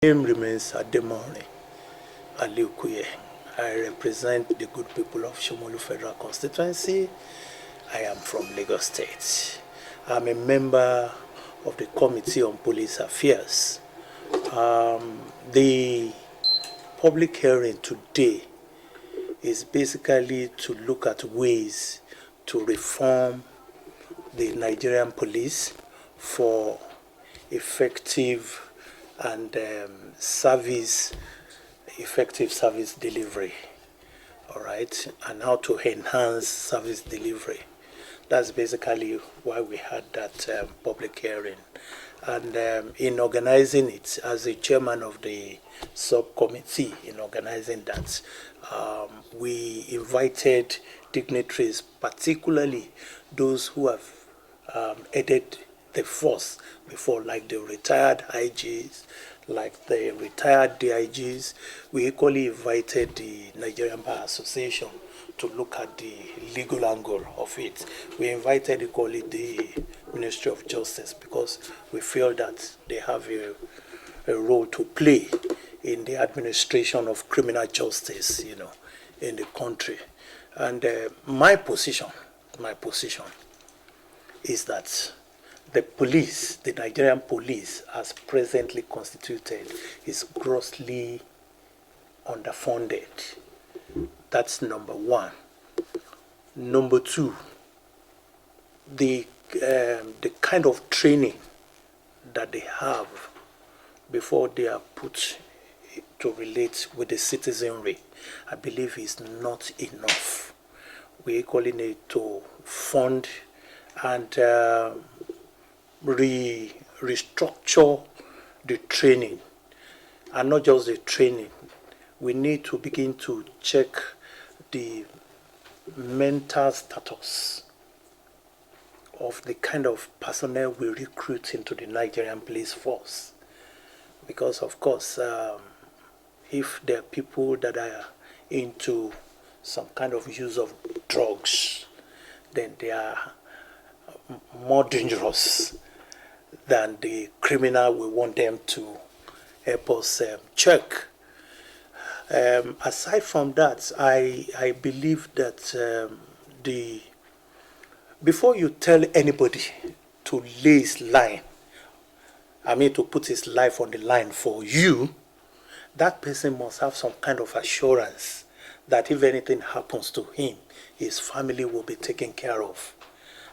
Name remains Ademore Hon.Kuye. I represent the good people of Shomolu Federal Constituency. I am from Lagos State. I'm a member of the Committee on Police Affairs. The public hearing today is basically to look at ways to reform the Nigerian police for effective and effective service delivery, all right, and how to enhance service delivery. That's basically why we had that public hearing. And in organizing it, as the chairman of the subcommittee, in organizing that, we invited dignitaries, particularly those who have headed the force before, like the retired IGs, like the retired DIGs. We equally invited the Nigerian Bar Association to look at the legal angle of it. We invited equally the Ministry of Justice because we feel that they have a role to play in the administration of criminal justice, in the country. And my position is that the police, the Nigerian police, as presently constituted, is grossly underfunded. That's number one. Number two, the kind of training that they have before they are put to relate with the citizenry, I believe is not enough. We equally need to fund and restructure the training, and not just the training. We need to begin to check the mental status of the kind of personnel we recruit into the Nigerian Police Force, because of course if there are people that are into some kind of use of drugs, then they are more dangerous than the criminal we want them to help us check. Aside from that, I believe that before you tell anybody to lay his line, to put his life on the line for you, that person must have some kind of assurance that if anything happens to him, his family will be taken care of.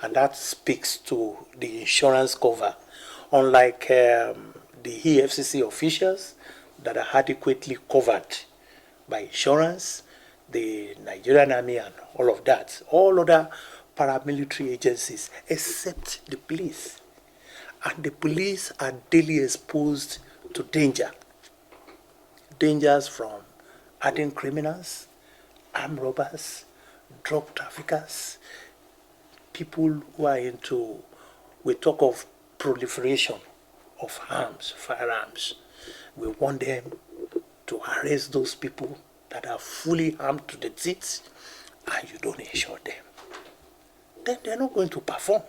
And that speaks to the insurance cover. Unlike the EFCC officials that are adequately covered by insurance, the Nigerian Army and all of that, all other paramilitary agencies except the police. And the police are daily exposed to dangers from hardened criminals, armed robbers, drug traffickers, people who are into, we talk of proliferation of firearms. We want them to arrest those people that are fully armed to the teeth, and you don't insure them. Then they're not going to perform,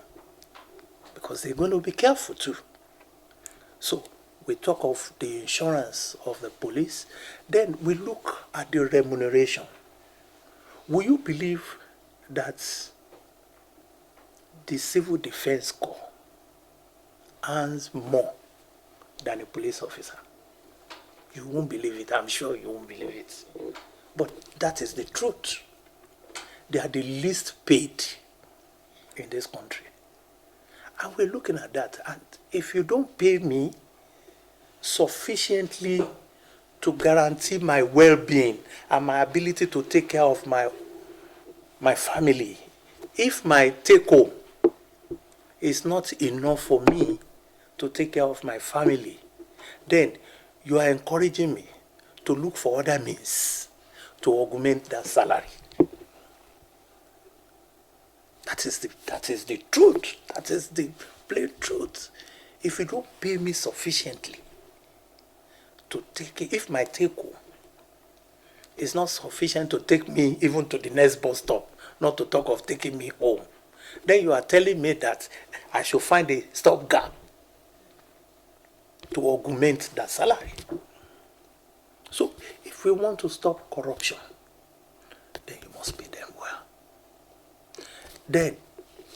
because they're going to be careful too. So we talk of the insurance of the police, then we look at the remuneration. Will you believe that the Civil Defense Corps earns more than a police officer? You won't believe it. I'm sure you won't believe it. But that is the truth. They are the least paid in this country. And we're looking at that. And if you don't pay me sufficiently to guarantee my well-being and my ability to take care of my family, if my take-home is not enough for me to take care of my family, then you are encouraging me to look for other means to augment that salary. That is the truth. That is the plain truth. If you don't pay me sufficiently to take it, if my take-home is not sufficient to take me even to the next bus stop, not to talk of taking me home, then you are telling me that I should find a stopgap to augment that salary. So if we want to stop corruption, then you must pay them well. Then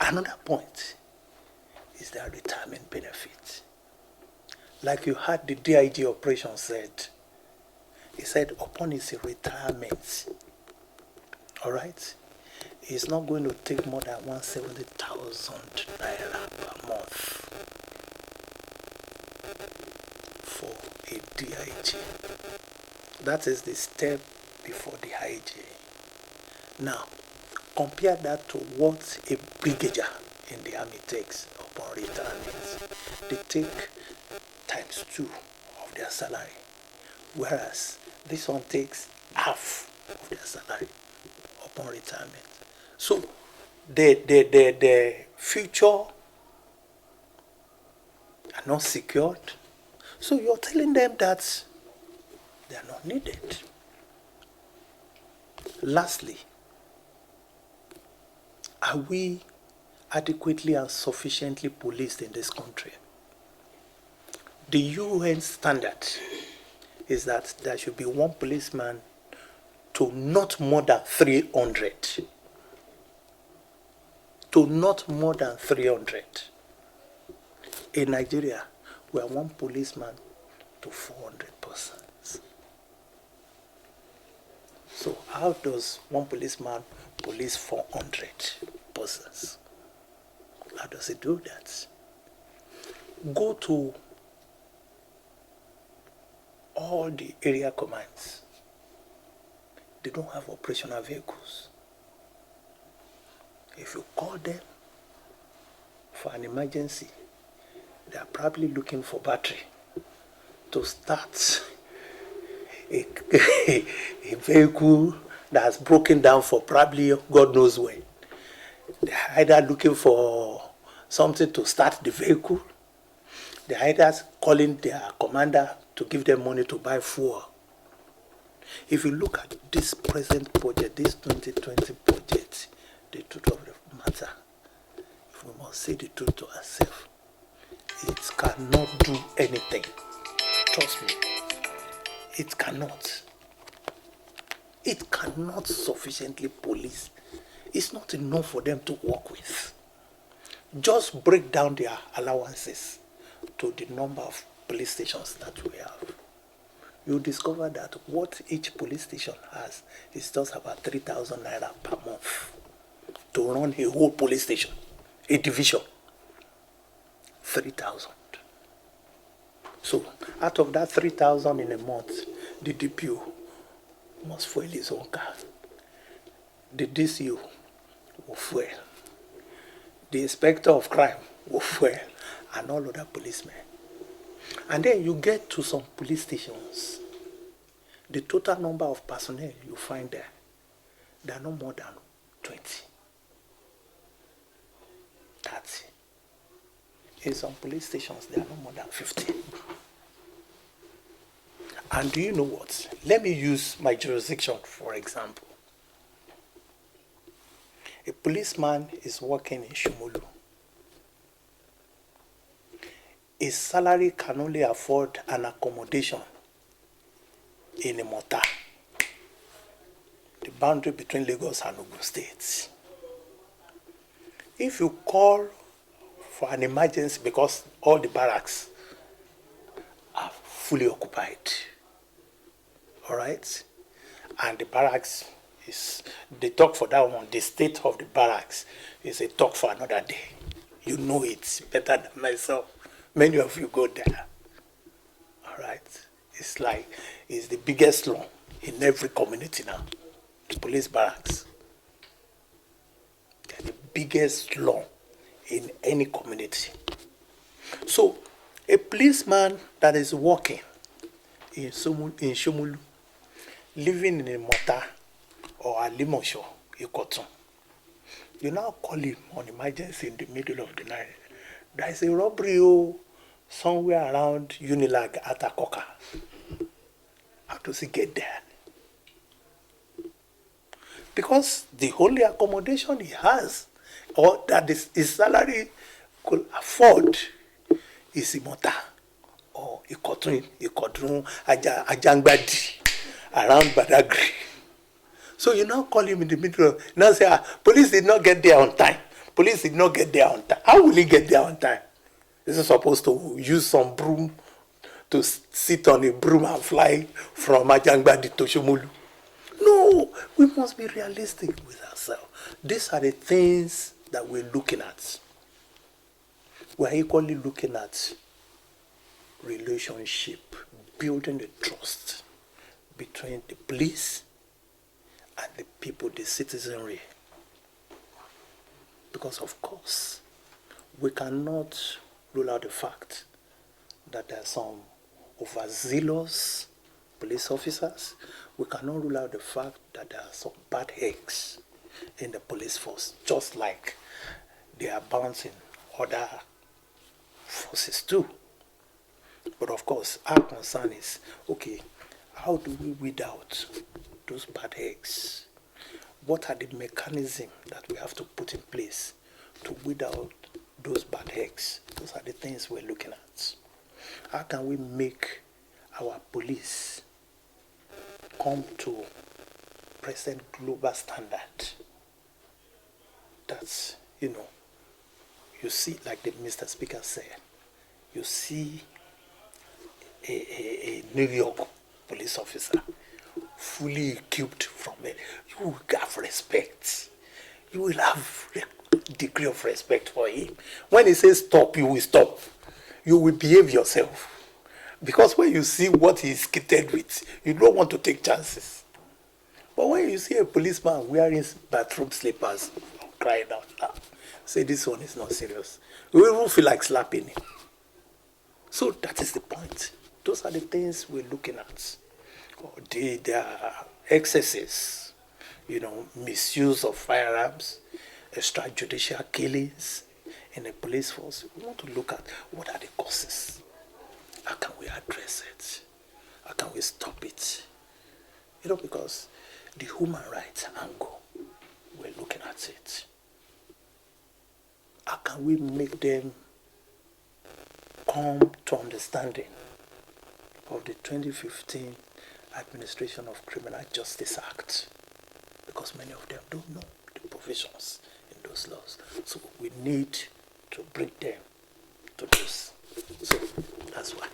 another point is their retirement benefit. Like you had the DIG operation said, he said upon his retirement, all right, he's not going to take more than 170,000 naira per month for a DIG. That is the step before the IG. Now, compare that to what a brigadier in the army takes upon retirement. They take times 2 of their salary, whereas this one takes half of their salary upon retirement. So the future are not secured. So you're telling them that they are not needed. Lastly, are we adequately and sufficiently policed in this country? The UN standard is that there should be one policeman to not more than 300. To not more than 300. In Nigeria, we are one policeman to 400 persons. So how does one policeman police 400 persons? How does he do that? Go to all the area commands. They don't have operational vehicles. If you call them for an emergency, they are probably looking for battery to start a vehicle that's broken down for probably God knows when. They're either looking for something to start the vehicle, they're either calling their commander to give them money to buy fuel. If you look at this present budget, this 2020 budget, the truth of the matter, if we must say the truth to ourselves, it cannot do anything. Trust me, it cannot. It cannot sufficiently police. It's not enough for them to work with. Just break down their allowances to the number of police stations that we have. You discover that what each police station has is just about 3,000 naira per month to run a whole police station, a division. 3,000. So out of that 3,000 in a month, the DPO must fuel his own car. The DCO will fuel. The inspector of crime will fuel, and all other policemen. And then you get to some police stations, the total number of personnel you find there, they are no more than 20. 30. In some police stations, there are no more than 15. And do you know what? Let me use my jurisdiction for example. A policeman is working in Shomolu. His salary can only afford an accommodation in a Mota, the boundary between Lagos and Ogun State. If you call for an emergency because all the barracks are fully occupied, all right, and the barracks is, the talk for that one, the state of the barracks is a talk for another day. You know it better than myself. Many of you go there. All right. It's like, it's the biggest law in every community now. The police barracks. They're the biggest law in any community. So, a policeman that is working in Shomolu, living in a Mota or a Limosho, Ikoton, you now call him on emergency in the middle of the night. There is a robbery somewhere around Unilag at Akoka. How does he get there? Because the only accommodation he has, or that his salary could afford, is in Mota or Ikodun, Ajangbadi, around Badagry. So you now call him in the middle of, now say, police did not get there on time. Police did not get there on time. How will he get there on time? Is he supposed to use some broom to sit on a broom and fly from Ajangbadi to Shomolu? No, we must be realistic with ourselves. These are the things that we're looking at. We're equally looking at relationship, building the trust between the police and the people, the citizenry. Because of course, we cannot rule out the fact that there are some overzealous police officers. We cannot rule out the fact that there are some bad eggs in the police force, just like they are bouncing other forces too. But of course, our concern is, okay, how do we weed out those bad eggs? What are the mechanisms that we have to put in place to weed out those bad eggs? Those are the things we're looking at. How can we make our police come to present global standard? That's, you see, like the Mr. Speaker said, you see a New York police officer fully equipped from it, you will have respect. You will have a degree of respect for him. When he says stop, you will stop. You will behave yourself. Because when you see what he's kitted with, you don't want to take chances. But when you see a policeman wearing bathroom slippers, crying out loud, say this one is not serious. You will feel like slapping him. So that is the point. Those are the things we're looking at. There are excesses, misuse of firearms, extrajudicial killings in the police force. We want to look at what are the causes. How can we address it? How can we stop it? Because the human rights angle, we're looking at it. How can we make them come to understanding of the 2015 Administration of Criminal Justice Act? Because many of them don't know the provisions in those laws. So we need to bring them to this. So that's why.